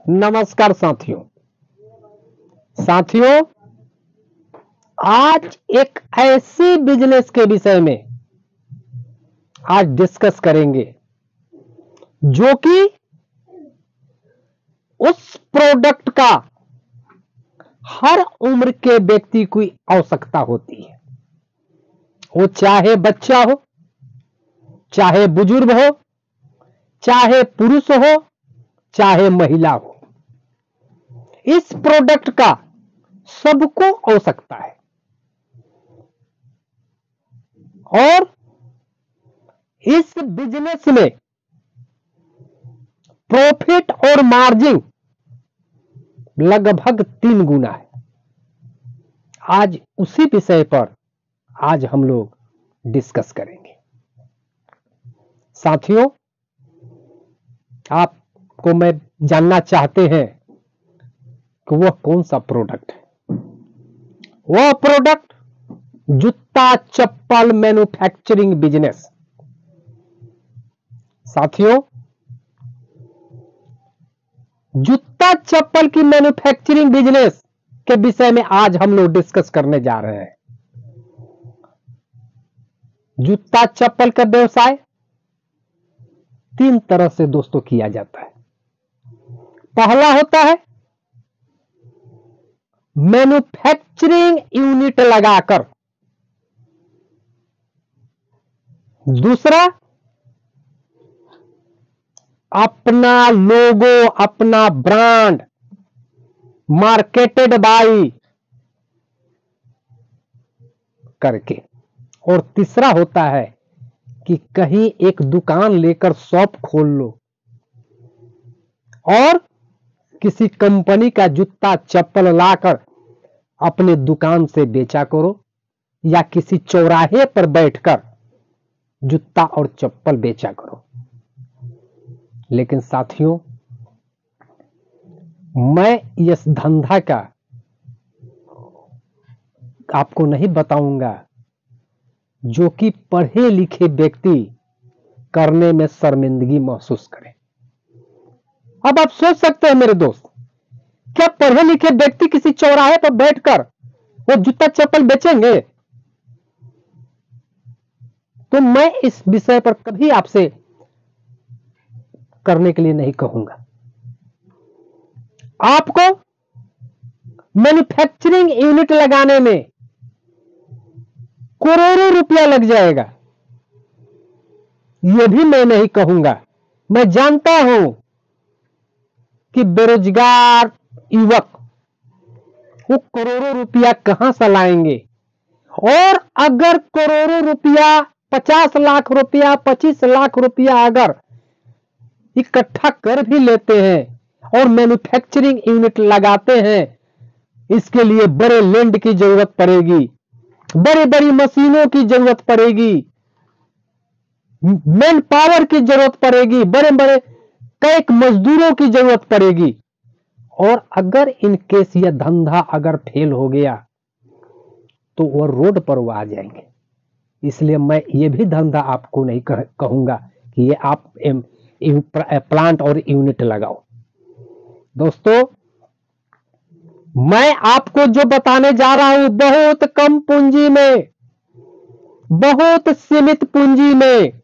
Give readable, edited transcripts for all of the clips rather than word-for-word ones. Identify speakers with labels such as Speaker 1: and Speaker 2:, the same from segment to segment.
Speaker 1: नमस्कार साथियों। साथियों, आज एक ऐसे बिजनेस के विषय में आज डिस्कस करेंगे जो कि उस प्रोडक्ट का हर उम्र के व्यक्ति की आवश्यकता होती है। वो चाहे बच्चा हो, चाहे बुजुर्ग हो, चाहे पुरुष हो, चाहे महिला हो, इस प्रोडक्ट का सबको आवश्यकता है। और इस बिजनेस में प्रॉफिट और मार्जिन लगभग 3 गुना है। आज उसी विषय पर आज हम लोग डिस्कस करेंगे। साथियों, आपको मैं जानना चाहते हैं कि वह कौन सा प्रोडक्ट है। वह प्रोडक्ट जूता चप्पल मैन्युफैक्चरिंग बिजनेस। साथियों, जूता चप्पल की मैन्युफैक्चरिंग बिजनेस के विषय में आज हम लोग डिस्कस करने जा रहे हैं। जूता चप्पल का व्यवसाय 3 तरह से दोस्तों किया जाता है। पहला होता है मैन्युफैक्चरिंग यूनिट लगाकर। दूसरा, अपना लोगो, अपना ब्रांड मार्केटेड बाई करके। और तीसरा होता है कि कहीं एक दुकान लेकर शॉप खोल लो और किसी कंपनी का जूता चप्पल लाकर अपने दुकान से बेचा करो, या किसी चौराहे पर बैठकर जूता और चप्पल बेचा करो। लेकिन साथियों, मैं इस धंधा का आपको नहीं बताऊंगा जो कि पढ़े लिखे व्यक्ति करने में शर्मिंदगी महसूस करें। अब आप सोच सकते हैं मेरे दोस्त, क्या पढ़े लिखे व्यक्ति किसी चौराहे पर बैठकर वो जूता चप्पल बेचेंगे? तो मैं इस विषय पर कभी आपसे करने के लिए नहीं कहूंगा। आपको मैन्युफैक्चरिंग यूनिट लगाने में करोड़ों रुपया लग जाएगा, यह भी मैं नहीं कहूंगा। मैं जानता हूं कि बेरोजगार युवक वो करोड़ों रुपया कहां से लाएंगे। और अगर करोड़ों रुपया, 50 लाख रुपया, 25 लाख रुपया अगर इकट्ठा कर भी लेते हैं और मैन्युफैक्चरिंग यूनिट लगाते हैं, इसके लिए बड़े लैंड की जरूरत पड़ेगी, बड़ी बड़ी मशीनों की जरूरत पड़ेगी, मैन पावर की जरूरत पड़ेगी, बड़े बड़े कई मजदूरों की जरूरत पड़ेगी। और अगर इन केस यह धंधा अगर फेल हो गया तो वह रोड पर वो आ जाएंगे। इसलिए मैं ये भी धंधा आपको नहीं कहूंगा कि ये आप प्लांट और यूनिट लगाओ। दोस्तों, मैं आपको जो बताने जा रहा हूं, बहुत कम पूंजी में, बहुत सीमित पूंजी में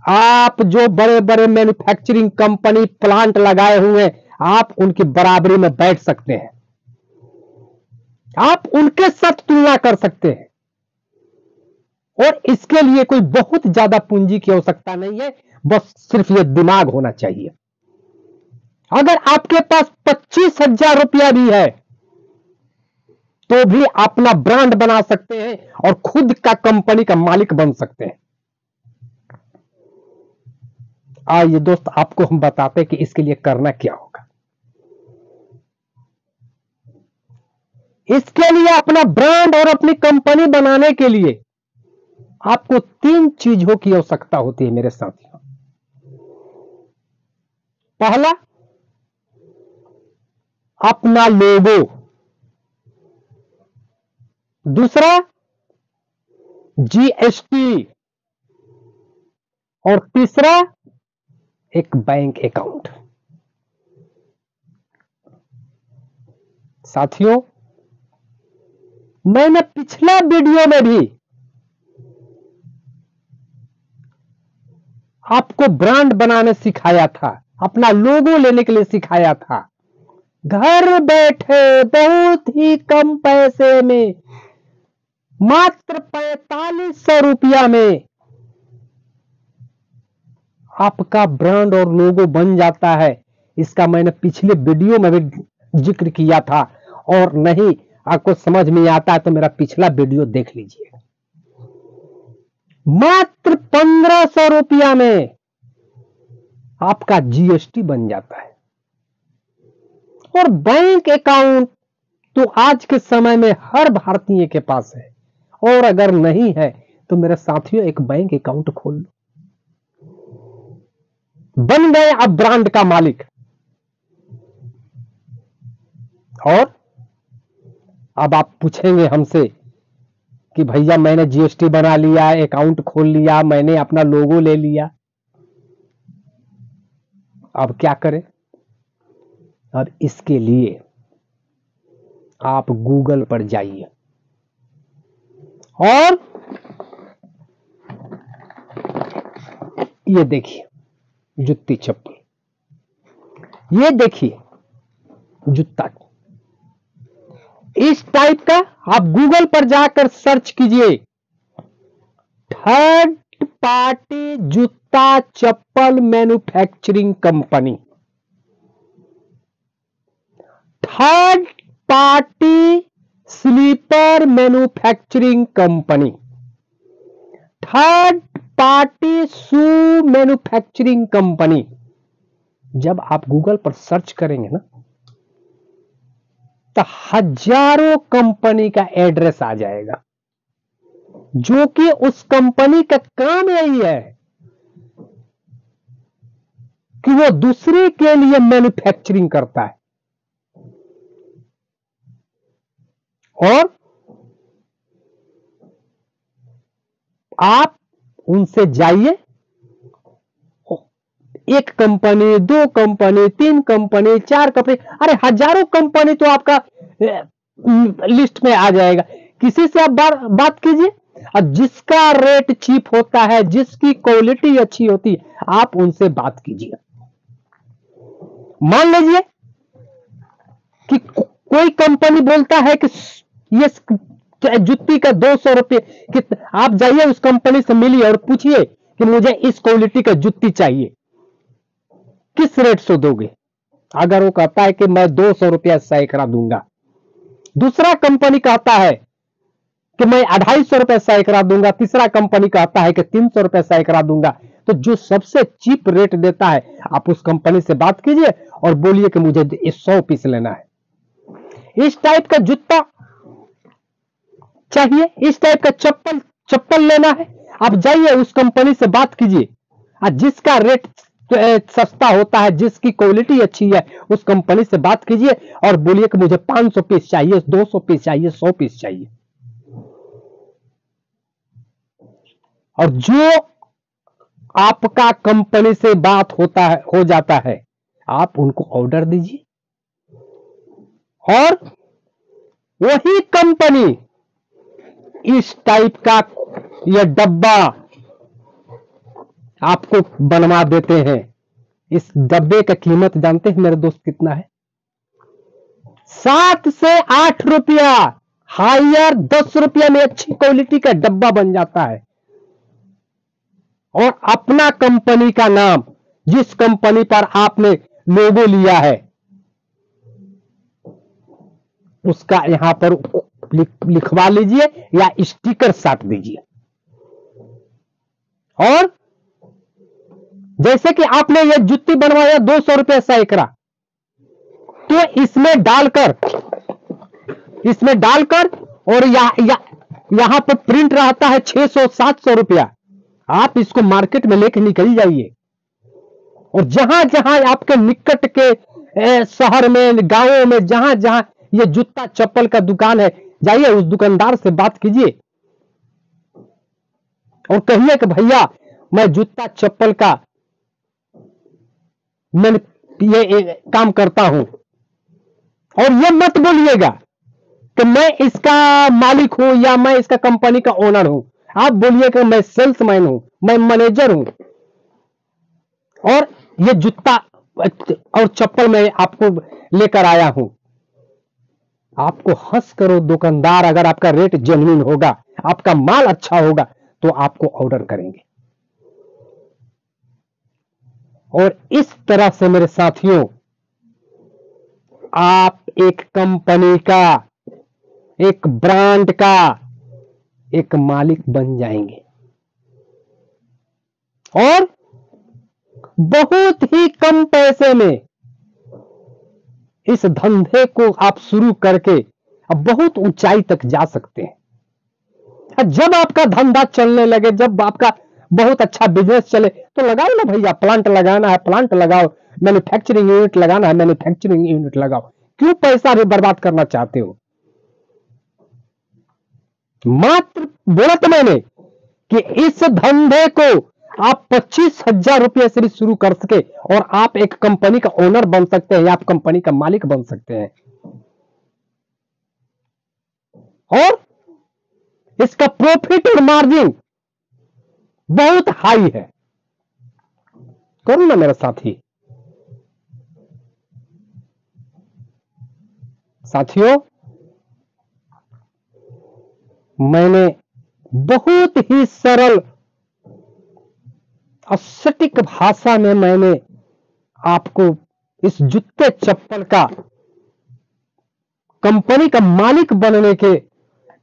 Speaker 1: आप जो बड़े बड़े मैन्युफैक्चरिंग कंपनी प्लांट लगाए हुए हैं, आप उनकी बराबरी में बैठ सकते हैं, आप उनके साथ तुलना कर सकते हैं। और इसके लिए कोई बहुत ज्यादा पूंजी की आवश्यकता नहीं है, बस सिर्फ यह दिमाग होना चाहिए। अगर आपके पास 25,000 रुपया भी है तो भी अपना ब्रांड बना सकते हैं और खुद का कंपनी का मालिक बन सकते हैं। आइए दोस्त, आपको हम बताते हैं कि इसके लिए करना क्या होगा। इसके लिए अपना ब्रांड और अपनी कंपनी बनाने के लिए आपको 3 चीजों की आवश्यकता होती है मेरे साथियों। पहला, अपना लोगो। दूसरा, जीएसटी। और तीसरा, एक बैंक अकाउंट। साथियों, मैंने पिछला वीडियो में भी आपको ब्रांड बनाने सिखाया था, अपना लोगो लेने के लिए सिखाया था। घर बैठे बहुत ही कम पैसे में, मात्र 4500 रुपया में आपका ब्रांड और लोगो बन जाता है। इसका मैंने पिछले वीडियो में भी जिक्र किया था, और नहीं आपको समझ में आता है तो मेरा पिछला वीडियो देख लीजिए। मात्र 1500 रुपया में आपका जीएसटी बन जाता है। और बैंक अकाउंट तो आज के समय में हर भारतीय के पास है, और अगर नहीं है तो मेरे साथियों एक बैंक अकाउंट खोल लो, बन गए आप ब्रांड का मालिक। और अब आप पूछेंगे हमसे कि भैया मैंने जीएसटी बना लिया, अकाउंट खोल लिया, मैंने अपना लोगो ले लिया, अब क्या करें? अब इसके लिए आप गूगल पर जाइए और ये देखिए जूती चप्पल, ये देखिए जूता, इस टाइप का आप गूगल पर जाकर सर्च कीजिए, थर्ड पार्टी जूता चप्पल manufacturing company, third party slipper manufacturing company, third party shoe manufacturing company. जब आप गूगल पर सर्च करेंगे ना तो हजारों कंपनी का एड्रेस आ जाएगा, जो कि उस कंपनी का काम यही है कि वो दूसरे के लिए मैन्युफैक्चरिंग करता है। और आप उनसे जाइए, एक कंपनी, दो कंपनी, तीन कंपनी, चार कंपनी, अरे हजारों कंपनी तो आपका लिस्ट में आ जाएगा। किसी से आप बात कीजिए, और जिसका रेट चीप होता है, जिसकी क्वालिटी अच्छी होती है, आप उनसे बात कीजिए। मान लीजिए कि कोई कंपनी बोलता है कि ये जुत्ती का 200 रुपये, आप जाइए उस कंपनी से मिलिए और पूछिए कि मुझे इस क्वालिटी का जुत्ती चाहिए, किस रेट से दोगे? अगर वो कहता है कि मैं 200 रुपया सैकड़ा दूंगा, दूसरा कंपनी कहता है कि मैं 250 रुपया सैकड़ा दूंगा, तीसरा कंपनी कहता है कि 300 रुपया सैकड़ा दूंगा, तो जो सबसे चीप रेट देता है आप उस कंपनी से बात कीजिए और बोलिए कि मुझे 100 पीस लेना है। इस टाइप का जूता चाहिए, इस टाइप का चप्पल लेना है, आप जाइए उस कंपनी से बात कीजिए, और जिसका रेट सस्ता होता है, जिसकी क्वालिटी अच्छी है, उस कंपनी से बात कीजिए और बोलिए कि मुझे 500 पीस चाहिए, 200 पीस चाहिए, 100 पीस चाहिए। और जो आपका कंपनी से बात हो जाता है, आप उनको ऑर्डर दीजिए और वही कंपनी इस टाइप का यह डब्बा आपको बनवा देते हैं। इस डब्बे का कीमत जानते हैं मेरे दोस्त कितना है? 7 से 8 रुपया, हायर 10 रुपया में अच्छी क्वालिटी का डब्बा बन जाता है। और अपना कंपनी का नाम, जिस कंपनी पर आपने लोगो लिया है, उसका यहां पर लिखवा लीजिए या स्टिकर साट दीजिए। और जैसे कि आपने यह जुत्ती बनवाया 200 रुपया सैकड़ा, तो इसमें डालकर और यहां पर प्रिंट रहता है 600-700 रुपया। आप इसको मार्केट में लेकर निकल जाइए और जहां जहां आपके निकट के शहर में, गांवों में, जहां जहां ये जूता चप्पल का दुकान है, जाइए उस दुकानदार से बात कीजिए और कहिए कि भैया मैं जूता चप्पल का मैं ये काम करता हूं, और ये मत बोलिएगा कि मैं इसका मालिक हूं या मैं इसका कंपनी का ओनर हूं। आप बोलिएगा मैं सेल्समैन हूं, मैं मैनेजर हूं, और ये जूता और चप्पल मैं आपको लेकर आया हूं। आपको हंस करो दुकानदार, अगर आपका रेट जेन्युइन होगा, आपका माल अच्छा होगा, तो आपको ऑर्डर करेंगे। और इस तरह से मेरे साथियों, आप एक कंपनी का, एक ब्रांड का एक मालिक बन जाएंगे और बहुत ही कम पैसे में इस धंधे को आप शुरू करके अब बहुत ऊंचाई तक जा सकते हैं। जब आपका धंधा चलने लगे, जब आपका बहुत अच्छा बिजनेस चले, तो लगाओ ना भैया, प्लांट लगाना है प्लांट लगाओ, मैन्युफैक्चरिंग यूनिट लगाना है मैन्युफैक्चरिंग यूनिट लगाओ। क्यों पैसा भी बर्बाद करना चाहते हो? मात्र बोला तो मैंने कि इस धंधे को आप 25,000 रुपये से भी शुरू कर सके और आप एक कंपनी का ओनर बन सकते हैं या आप कंपनी का मालिक बन सकते हैं। और इसका प्रॉफिट और मार्जिन बहुत हाई है। करो ना मेरा साथियों, मैंने बहुत ही सरल और सटीक भाषा में मैंने आपको इस जूते चप्पल का कंपनी का मालिक बनने के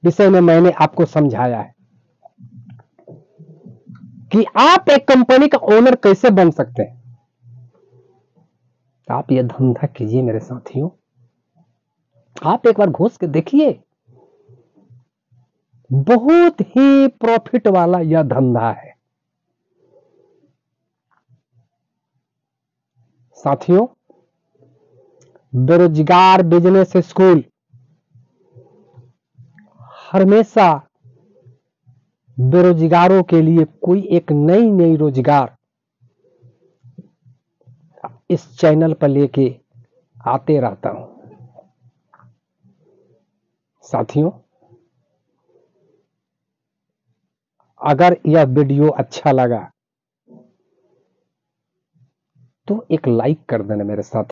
Speaker 1: विषय में मैंने आपको समझाया है कि आप एक कंपनी का ओनर कैसे बन सकते हैं। आप यह धंधा कीजिए मेरे साथियों, आप एक बार घुस के देखिए, बहुत ही प्रॉफिट वाला यह धंधा है। साथियों, बेरोजगार बिजनेस स्कूल हमेशा बेरोजगारों के लिए कोई एक नई रोजगार इस चैनल पर लेके आते रहता हूं। साथियों, अगर यह वीडियो अच्छा लगा तो एक लाइक कर देना मेरे साथ।